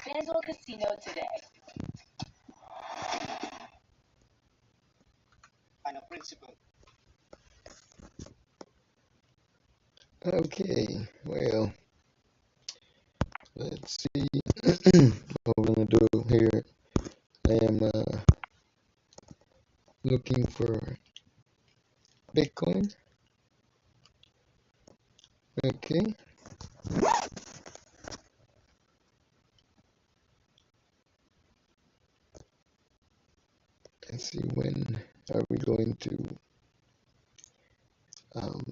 Faisal Casino today. Okay, well, let's see what we're gonna do here. I am looking for Bitcoin. Okay, let's see when are we going to um,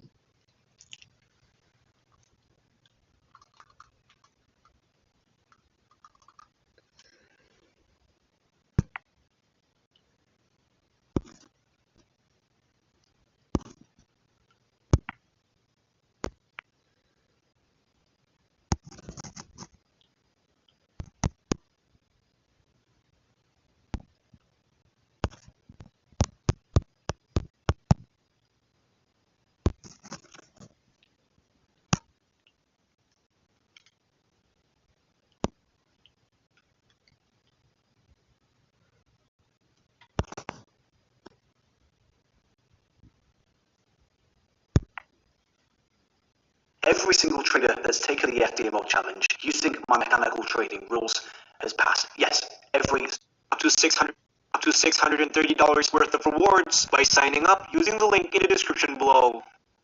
Every single trader that's taken the FTMO challenge using my mechanical trading rules has passed. Yes, every up to $630 worth of rewards by signing up using the link in the description below.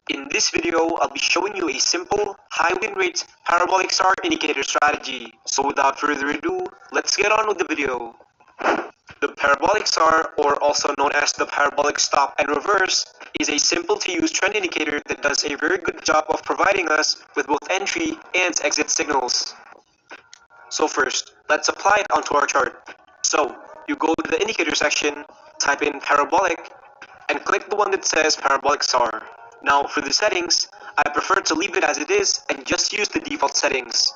In this video, I'll be showing you a simple, high win rate parabolic SAR indicator strategy. So without further ado, let's get on with the video. The parabolic SAR, or also known as the parabolic stop and reverse, is a simple to use trend indicator that does a very good job of providing us with both entry and exit signals. So first, let's apply it onto our chart. So you go to the indicator section, type in parabolic, and click the one that says parabolic SAR. Now for the settings, I prefer to leave it as it is and just use the default settings.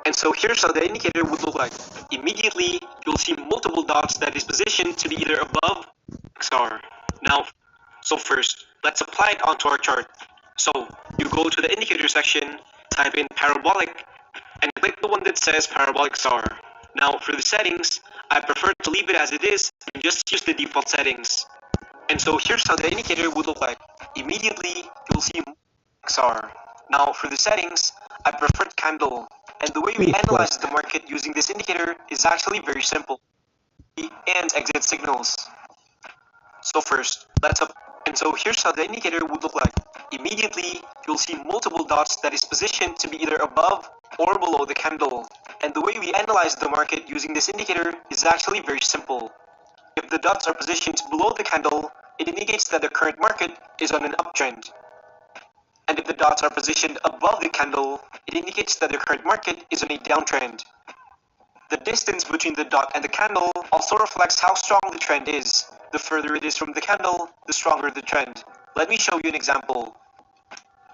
And so here's how the indicator would look like. Immediately, you'll see multiple dots that is positioned to be either above or SAR. Now, so first, let's apply it onto our chart. So you go to the indicator section, type in parabolic, and click the one that says parabolic SAR. Now for the settings, I prefer to leave it as it is and just use the default settings. And so here's how the indicator would look like. Immediately, you'll see SAR. Now for the settings, I prefer candle. And the way we analyze the market using this indicator is actually very simple. And exit signals. So first, and so here's how the indicator would look like. Immediately, you'll see multiple dots that is positioned to be either above or below the candle. And the way we analyze the market using this indicator is actually very simple. If the dots are positioned below the candle, it indicates that the current market is on an uptrend. And if the dots are positioned above the candle, it indicates that the current market is on a downtrend. The distance between the dot and the candle also reflects how strong the trend is. The further it is from the candle, the stronger the trend. Let me show you an example.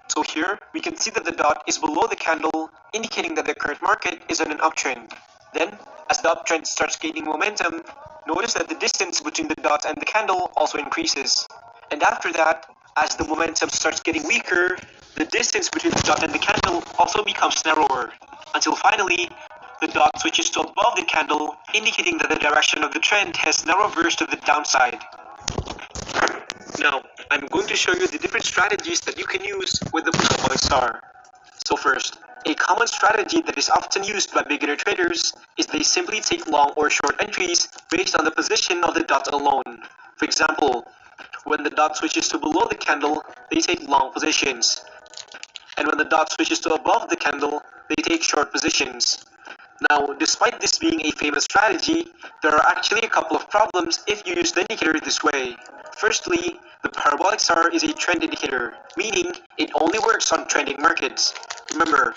So here, we can see that the dot is below the candle, indicating that the current market is on an uptrend. Then, as the uptrend starts gaining momentum, notice that the distance between the dot and the candle also increases. And after that, as the momentum starts getting weaker, the distance between the dot and the candle also becomes narrower, until finally, the dot switches to above the candle, indicating that the direction of the trend has now reversed to the downside. Now, I'm going to show you the different strategies that you can use with the parabolic SAR. So first, a common strategy that is often used by beginner traders is they simply take long or short entries based on the position of the dot alone. For example, when the dot switches to below the candle, they take long positions. And when the dot switches to above the candle, they take short positions. Now, despite this being a famous strategy, there are actually a couple of problems if you use the indicator this way. Firstly, the parabolic SAR is a trend indicator, meaning it only works on trending markets. Remember,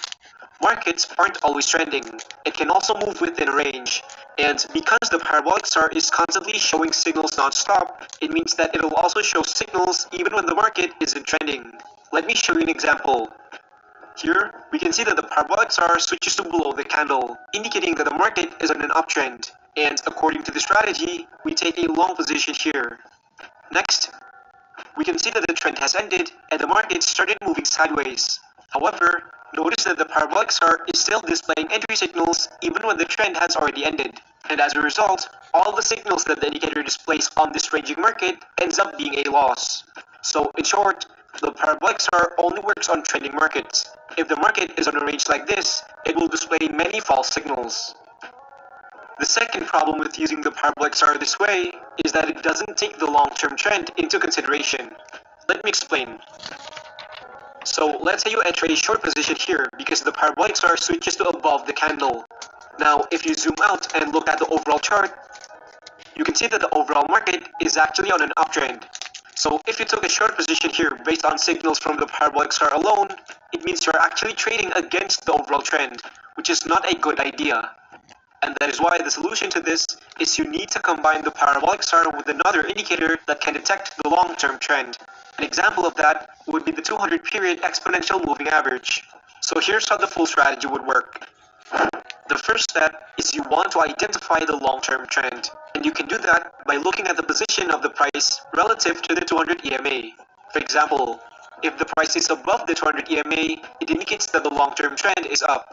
markets aren't always trending. It can also move within a range. And because the parabolic SAR is constantly showing signals non-stop, it means that it'll also show signals even when the market isn't trending. Let me show you an example. Here, we can see that the parabolic SAR switches to below the candle, indicating that the market is on an uptrend, and according to the strategy, we take a long position here. Next, we can see that the trend has ended and the market started moving sideways. However, notice that the parabolic star is still displaying entry signals even when the trend has already ended. And as a result, all the signals that the indicator displays on this ranging market ends up being a loss. So in short, the parabolic star only works on trending markets. If the market is on a range like this, it will display many false signals. The second problem with using the parabolic star this way is that it doesn't take the long-term trend into consideration. Let me explain. So let's say you enter a short position here because the parabolic star switches to above the candle. Now if you zoom out and look at the overall chart, you can see that the overall market is actually on an uptrend. So if you took a short position here based on signals from the parabolic star alone, it means you're actually trading against the overall trend, which is not a good idea. And that is why the solution to this is you need to combine the parabolic star with another indicator that can detect the long-term trend. An example of that would be the 200 period exponential moving average. So here's how the full strategy would work. The first step is you want to identify the long-term trend, and you can do that by looking at the position of the price relative to the 200 EMA. For example, if the price is above the 200 EMA, it indicates that the long-term trend is up.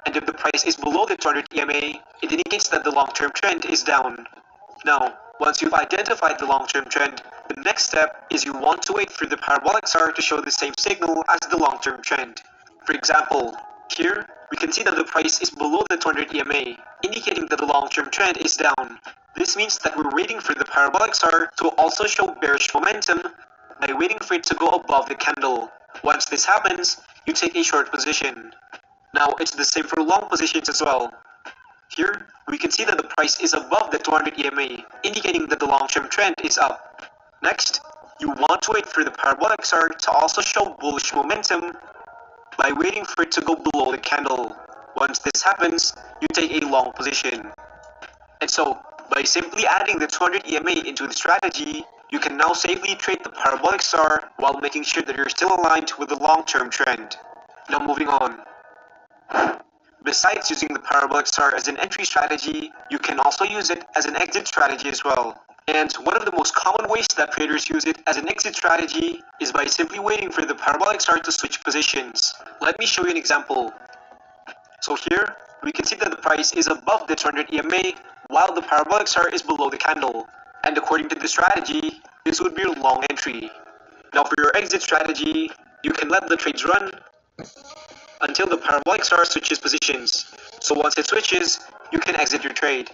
And if the price is below the 200 EMA, it indicates that the long-term trend is down. Now, once you've identified the long-term trend, the next step is you want to wait for the parabolic star to show the same signal as the long-term trend. For example, here, we can see that the price is below the 200 EMA, indicating that the long-term trend is down. This means that we're waiting for the parabolic star to also show bearish momentum by waiting for it to go above the candle. Once this happens, you take a short position. Now, it's the same for long positions as well. Here, we can see that the price is above the 200 EMA, indicating that the long-term trend is up. Next, you want to wait for the parabolic star to also show bullish momentum by waiting for it to go below the candle. Once this happens, you take a long position. And so, by simply adding the 200 EMA into the strategy, you can now safely trade the parabolic star while making sure that you're still aligned with the long-term trend. Now moving on. Besides using the parabolic star as an entry strategy, you can also use it as an exit strategy as well. And one of the most common ways that traders use it as an exit strategy is by simply waiting for the parabolic star to switch positions. Let me show you an example. So here, we can see that the price is above the 200 EMA while the parabolic star is below the candle. And according to the strategy, this would be your long entry. Now for your exit strategy, you can let the trades run until the parabolic star switches positions. So once it switches, you can exit your trade.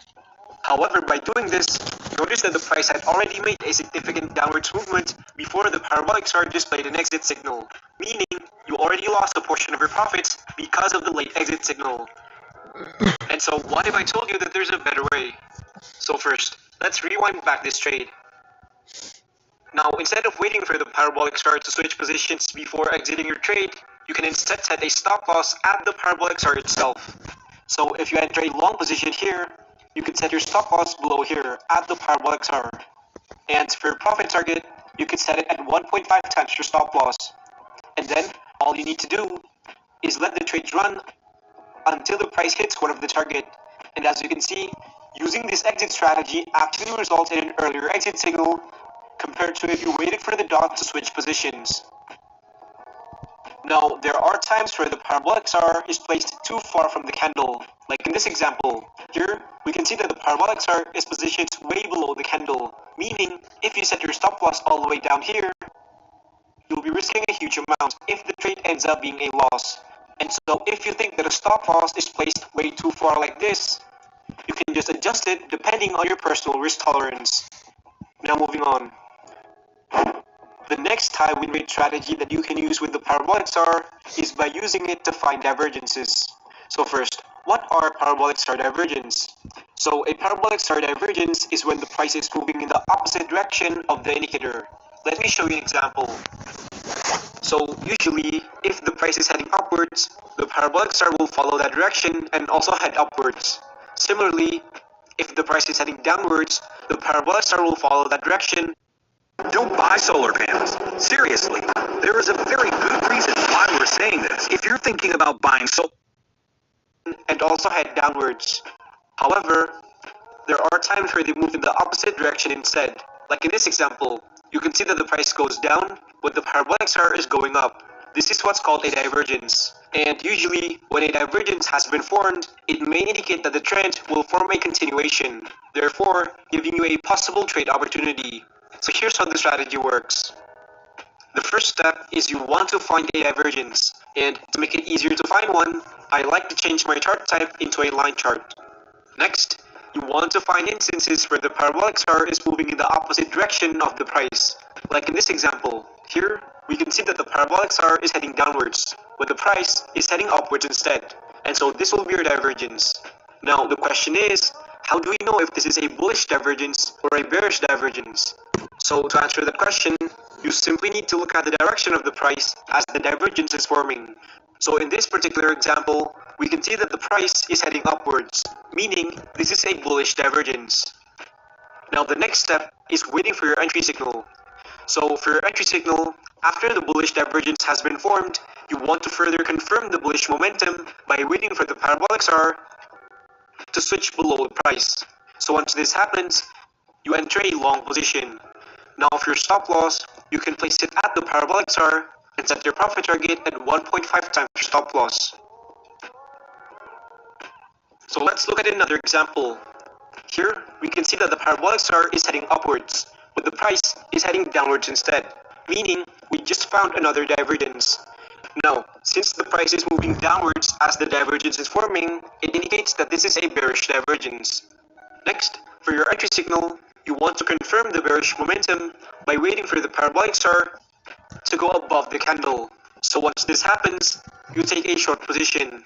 However, by doing this, notice that the price had already made a significant downwards movement before the parabolic star displayed an exit signal, meaning you already lost a portion of your profits because of the late exit signal. And so what if I told you that there's a better way? So first, let's rewind back this trade. Now, instead of waiting for the parabolic star to switch positions before exiting your trade, you can instead set a stop loss at the parabolic star itself. So if you enter a long position here, you can set your stop loss below here at the parabolic star. And for your profit target, you can set it at 1.5 times your stop loss. And then all you need to do is let the trades run until the price hits one of the target. And as you can see, using this exit strategy actually results in an earlier exit signal compared to if you waited for the dot to switch positions. Now, there are times where the parabolic star is placed too far from the candle. Like in this example, here we can see that the parabolic star is positioned way below the candle, meaning if you set your stop loss all the way down here, you'll be risking a huge amount if the trade ends up being a loss. And so if you think that a stop loss is placed way too far like this, you can just adjust it depending on your personal risk tolerance. Now moving on. The next high win rate strategy that you can use with the parabolic star is by using it to find divergences. So first, what are parabolic star divergence? So a parabolic star divergence is when the price is moving in the opposite direction of the indicator. Let me show you an example. So usually, if the price is heading upwards, the parabolic star will follow that direction and also head upwards. Similarly, if the price is heading downwards, the parabolic star will follow that direction. Don't buy solar panels. Seriously, there is a very good reason why we're saying this. If you're thinking about buying solar and also head downwards. However, there are times where they move in the opposite direction instead. Like in this example, you can see that the price goes down, but the parabolic star is going up. This is what's called a divergence. And usually, when a divergence has been formed, it may indicate that the trend will form a continuation, therefore giving you a possible trade opportunity. So here's how the strategy works. The first step is you want to find a divergence, and to make it easier to find one, I like to change my chart type into a line chart. Next, you want to find instances where the parabolic star is moving in the opposite direction of the price. Like in this example, here we can see that the parabolic star is heading downwards, but the price is heading upwards instead, and so this will be your divergence. Now the question is, how do we know if this is a bullish divergence or a bearish divergence? So to answer that question, you simply need to look at the direction of the price as the divergence is forming. So in this particular example, we can see that the price is heading upwards, meaning this is a bullish divergence. Now the next step is waiting for your entry signal. So for your entry signal, after the bullish divergence has been formed, you want to further confirm the bullish momentum by waiting for the parabolic star to switch below the price. So once this happens, you enter a long position. Now for your stop loss, you can place it at the parabolic star and set your profit target at 1.5 times your stop loss. So let's look at another example. Here, we can see that the parabolic star is heading upwards, but the price is heading downwards instead, meaning we just found another divergence. Now, since the price is moving downwards as the divergence is forming, it indicates that this is a bearish divergence. Next, for your entry signal, you want to confirm the bearish momentum by waiting for the parabolic star to go above the candle. So once this happens, you take a short position.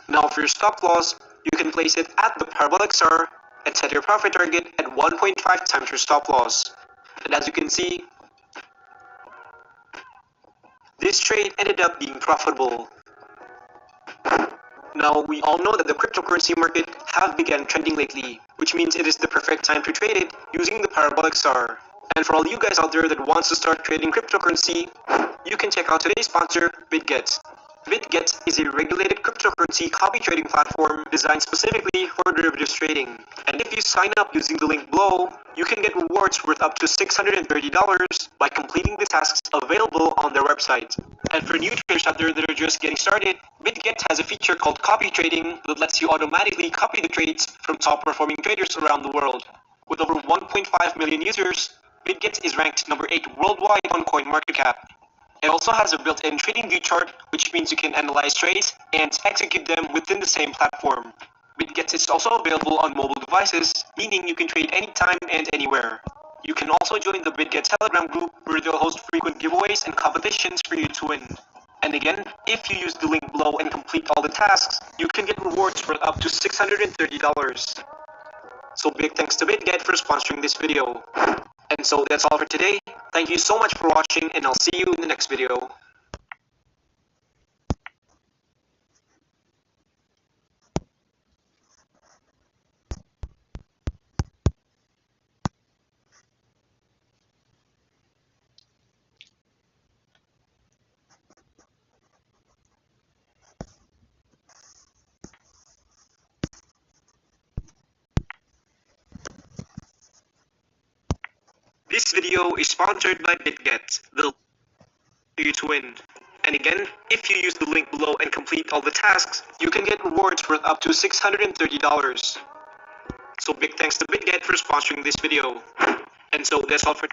Now for your stop loss, you can place it at the parabolic star and set your profit target at 1.5 times your stop loss. And as you can see, this trade ended up being profitable. Now, we all know that the cryptocurrency market have begun trending lately, which means it is the perfect time to trade it using the parabolic star. And for all you guys out there that wants to start trading cryptocurrency, you can check out today's sponsor, BitGet. BitGet is a regulated cryptocurrency copy trading platform designed specifically for derivatives trading. And if you sign up using the link below, you can get rewards worth up to $630 by completing the tasks available on their website. And for new traders out there that are just getting started, BitGet has a feature called copy trading that lets you automatically copy the trades from top performing traders around the world. With over 1.5 million users, BitGet is ranked number 8 worldwide on CoinMarketCap. It also has a built-in trading view chart, which means you can analyze trades and execute them within the same platform. BitGet is also available on mobile devices, meaning you can trade anytime and anywhere. You can also join the BitGet Telegram group where they'll host frequent giveaways and competitions for you to win. And again, if you use the link below and complete all the tasks, you can get rewards worth up to $630. So big thanks to BitGet for sponsoring this video. And so that's all for today. Thank you so much for watching, and I'll see you in the next video. This video is sponsored by BitGet. They'll you to win. And again, if you use the link below and complete all the tasks, you can get rewards worth up to $630. So big thanks to BitGet for sponsoring this video. And so that's all for